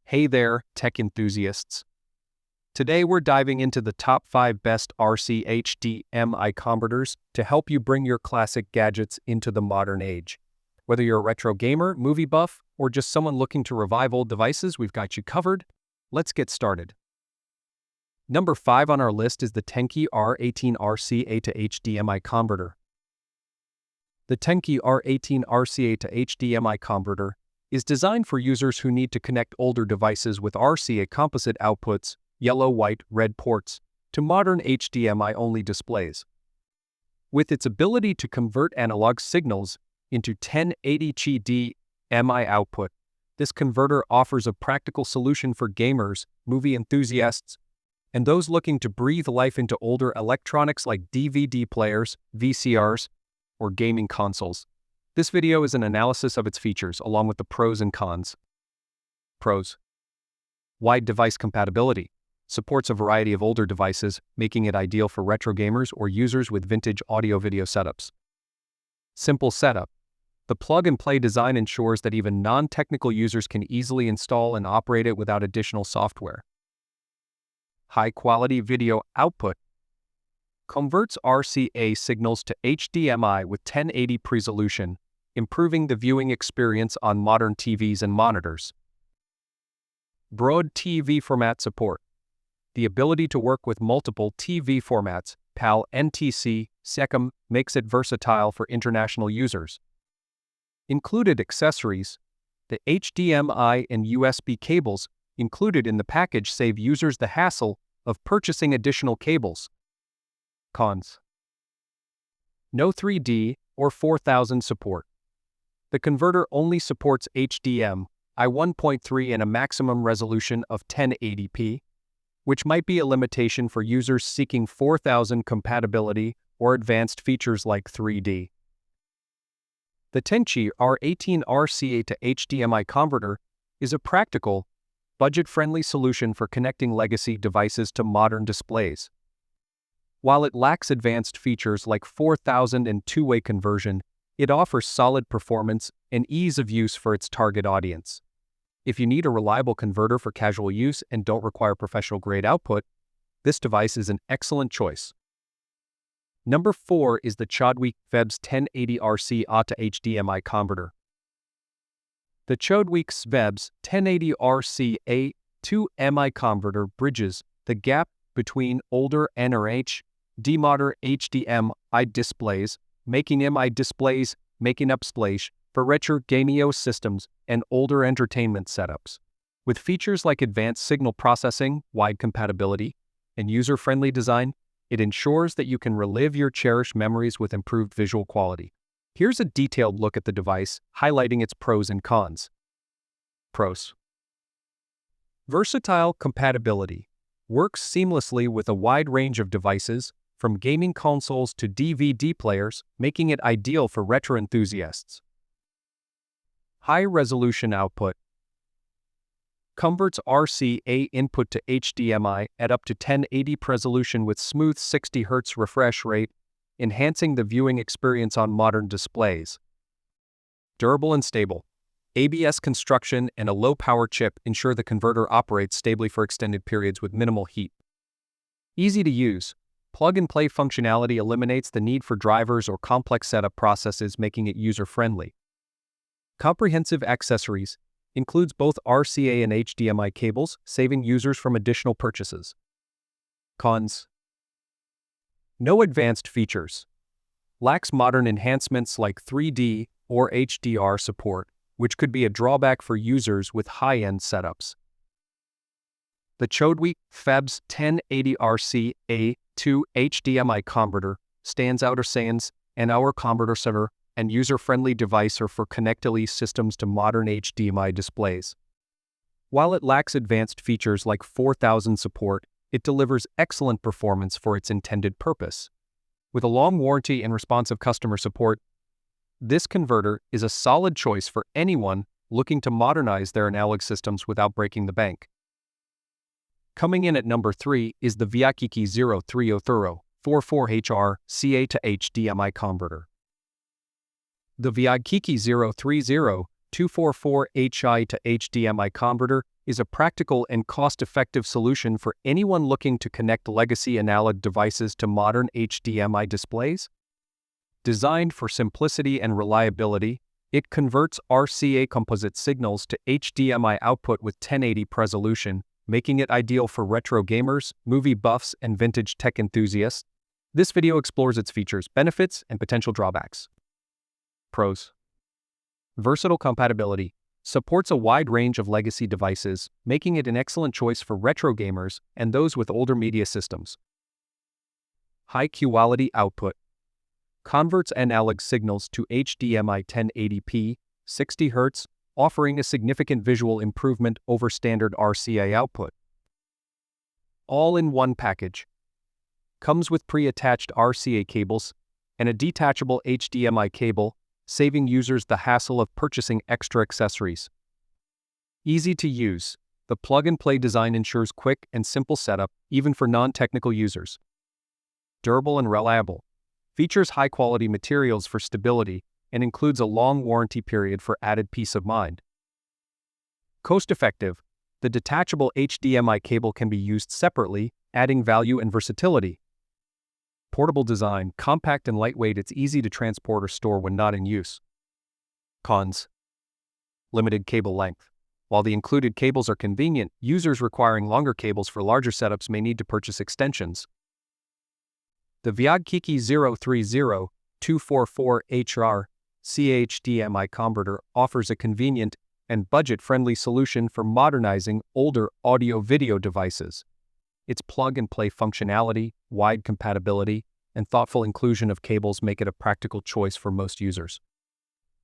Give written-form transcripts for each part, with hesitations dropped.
Hey there, tech enthusiasts. Today we're diving into the top 5 best RC HDMI converters to help you bring your classic gadgets into the modern age. Whether you're a retro gamer, movie buff, or just someone looking to revive old devices, we've got you covered. Let's get started. Number 5 on our list is the Tengchi R18 RCA to HDMI converter. The Tengchi R18 RCA to HDMI converter is designed for users who need to connect older devices with RCA composite outputs, yellow, white, red ports, to modern HDMI-only displays. With its ability to convert analog signals into 1080 HDMI output, this converter offers a practical solution for gamers, movie enthusiasts, and those looking to breathe life into older electronics like DVD players, VCRs, or gaming consoles. This video is an analysis of its features along with the pros and cons. Pros: wide device compatibility. Supports a variety of older devices, making it ideal for retro gamers or users with vintage audio-video setups. Simple setup. The plug-and-play design ensures that even non-technical users can easily install and operate it without additional software. High-quality video output. Converts RCA signals to HDMI with 1080p resolution, improving the viewing experience on modern TVs and monitors. Broad TV format support. The ability to work with multiple TV formats, PAL, NTC, SECAM, makes it versatile for international users. Included accessories. The HDMI and USB cables included in the package save users the hassle of purchasing additional cables. Cons: no 3D or 4000 support. The converter only supports HDMI 1.3 and a maximum resolution of 1080p, which might be a limitation for users seeking 4000 compatibility or advanced features like 3D. The Tengchi R18 RCA to HDMI converter is a practical, budget-friendly solution for connecting legacy devices to modern displays. While it lacks advanced features like 4000 and two-way conversion, it offers solid performance and ease of use for its target audience. If you need a reliable converter for casual use and don't require professional-grade output, this device is an excellent choice. Number 4 is the Chodwe CVBS1080 RCA to HDMI converter. The Chodwe CVBS1080 RCA to HDMI converter bridges the gap between older NRH, modern HDMI displays, making up space for retro gaming systems and older entertainment setups. With features like advanced signal processing, wide compatibility, and user-friendly design, it ensures that you can relive your cherished memories with improved visual quality. Here's a detailed look at the device, highlighting its pros and cons. Pros: versatile compatibility. Works seamlessly with a wide range of devices, from gaming consoles to DVD players, making it ideal for retro enthusiasts. High-resolution output. Converts RCA input to HDMI at up to 1080p resolution with smooth 60 Hz refresh rate, enhancing the viewing experience on modern displays. Durable and stable. ABS construction and a low-power chip ensure the converter operates stably for extended periods with minimal heat. Easy to use. Plug-and-play functionality eliminates the need for drivers or complex setup processes, making it user-friendly. Comprehensive accessories. Includes both RCA and HDMI cables, saving users from additional purchases. Cons: no advanced features. Lacks modern enhancements like 3D or HDR support, which could be a drawback for users with high-end setups. The Chodwe CVBS1080 RCA to HDMI converter stands out as an our converter center and user-friendly device for connecting systems to modern HDMI displays. While it lacks advanced features like 4000 support, it delivers excellent performance for its intended purpose. With a long warranty and responsive customer support, this converter is a solid choice for anyone looking to modernize their analog systems without breaking the bank. Coming in at number 3 is the Viagkiki 0300 44HR CA to HDMI converter. The Viagkiki 030 244HI to HDMI converter is a practical and cost-effective solution for anyone looking to connect legacy analog devices to modern HDMI displays. Designed for simplicity and reliability, it converts RCA composite signals to HDMI output with 1080p resolution, making it ideal for retro gamers, movie buffs, and vintage tech enthusiasts. This video explores its features, benefits, and potential drawbacks. Pros. Versatile compatibility. Supports a wide range of legacy devices, making it an excellent choice for retro gamers and those with older media systems. High-quality output. Converts analog signals to HDMI 1080p, 60 Hz, offering a significant visual improvement over standard RCA output. All in one package. Comes with pre-attached RCA cables and a detachable HDMI cable, saving users the hassle of purchasing extra accessories. Easy to use, the plug-and-play design ensures quick and simple setup, even for non-technical users. Durable and reliable. Features high-quality materials for stability and includes a long warranty period for added peace of mind. Cost-effective. The detachable HDMI cable can be used separately, adding value and versatility. Portable design, compact and lightweight, it's easy to transport or store when not in use. Cons. Limited cable length. While the included cables are convenient, users requiring longer cables for larger setups may need to purchase extensions. The Viagkiki 030-244HR CHDMI converter offers a convenient and budget-friendly solution for modernizing older audio-video devices. Its plug-and-play functionality, wide compatibility, and thoughtful inclusion of cables make it a practical choice for most users.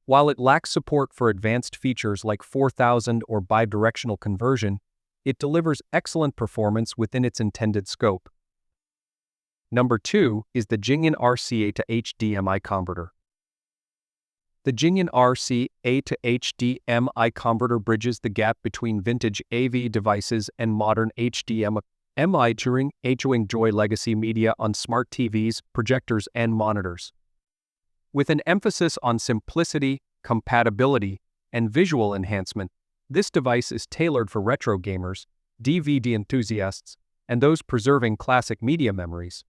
While it lacks support for advanced features like 4000 or bidirectional conversion, it delivers excellent performance within its intended scope. Number 2 is the Gingin RCA to HDMI converter. The Gingin RCA to HDMI converter bridges the gap between vintage AV devices and modern HDMI during enjoy legacy media on smart TVs, projectors, and monitors. With an emphasis on simplicity, compatibility, and visual enhancement, this device is tailored for retro gamers, DVD enthusiasts, and those preserving classic media memories.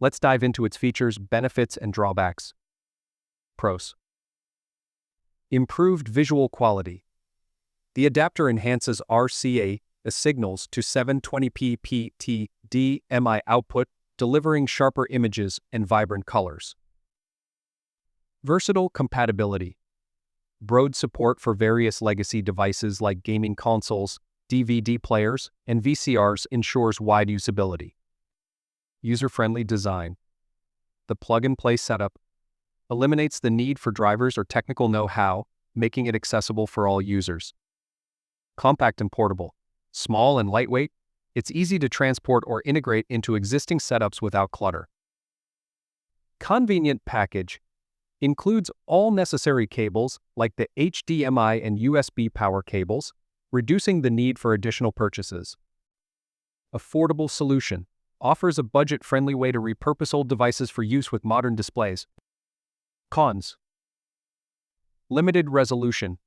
Let's dive into its features, benefits, and drawbacks. Pros. Improved visual quality. The adapter enhances RCA signals to 720p HDMI output, delivering sharper images and vibrant colors. Versatile compatibility. Broad support for various legacy devices like gaming consoles, DVD players, and VCRs ensures wide usability. User-friendly design. The plug-and-play setup eliminates the need for drivers or technical know-how, making it accessible for all users. Compact and portable. Small and lightweight, it's easy to transport or integrate into existing setups without clutter. Convenient package. Includes all necessary cables like the HDMI and USB power cables, reducing the need for additional purchases. Affordable solution. Offers a budget-friendly way to repurpose old devices for use with modern displays. Cons. Limited resolution.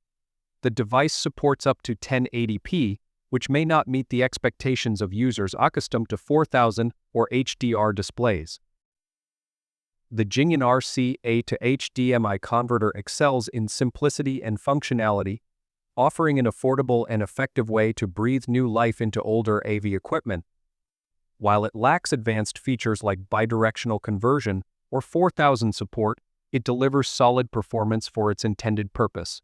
The device supports up to 1080p, which may not meet the expectations of users accustomed to 4000 or HDR displays. The Gingin RCA to HDMI converter excels in simplicity and functionality, offering an affordable and effective way to breathe new life into older AV equipment. While it lacks advanced features like bidirectional conversion or 4000 support, it delivers solid performance for its intended purpose.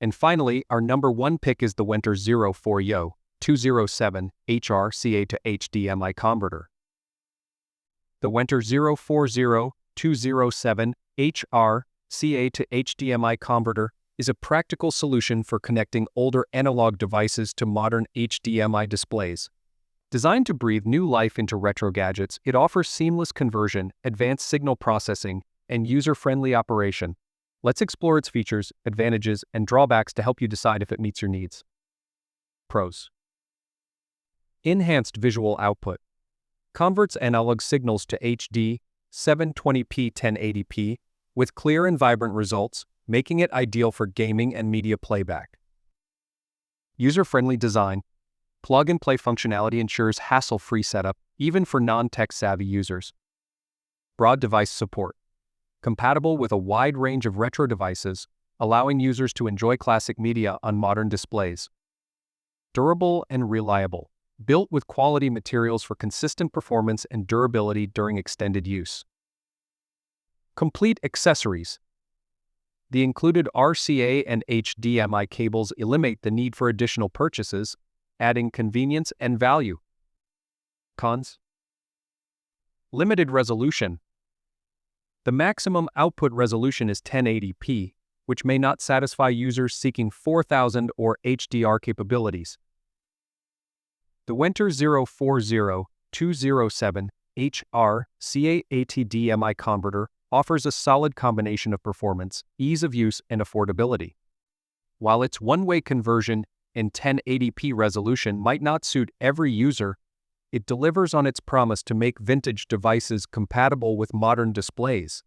And finally, our number 1 pick is the Wenter 040-207HR CA to HDMI converter. The Wenter 040-207HR CA to HDMI converter is a practical solution for connecting older analog devices to modern HDMI displays. Designed to breathe new life into retro gadgets, it offers seamless conversion, advanced signal processing, and user-friendly operation. Let's explore its features, advantages, and drawbacks to help you decide if it meets your needs. Pros. Enhanced visual output. Converts analog signals to HD 720p 1080p with clear and vibrant results, making it ideal for gaming and media playback. User-friendly design, plug-and-play functionality ensures hassle-free setup, even for non-tech-savvy users. Broad device support. Compatible with a wide range of retro devices, allowing users to enjoy classic media on modern displays. Durable and reliable. Built with quality materials for consistent performance and durability during extended use. Complete accessories. The included RCA and HDMI cables eliminate the need for additional purchases, adding convenience and value. Cons. Limited resolution. The maximum output resolution is 1080p, which may not satisfy users seeking 4000 or HDR capabilities. The Winter 040207 RCA HDMI converter offers a solid combination of performance, ease of use, and affordability. While its one-way conversion and 1080p resolution might not suit every user, it delivers on its promise to make vintage devices compatible with modern displays.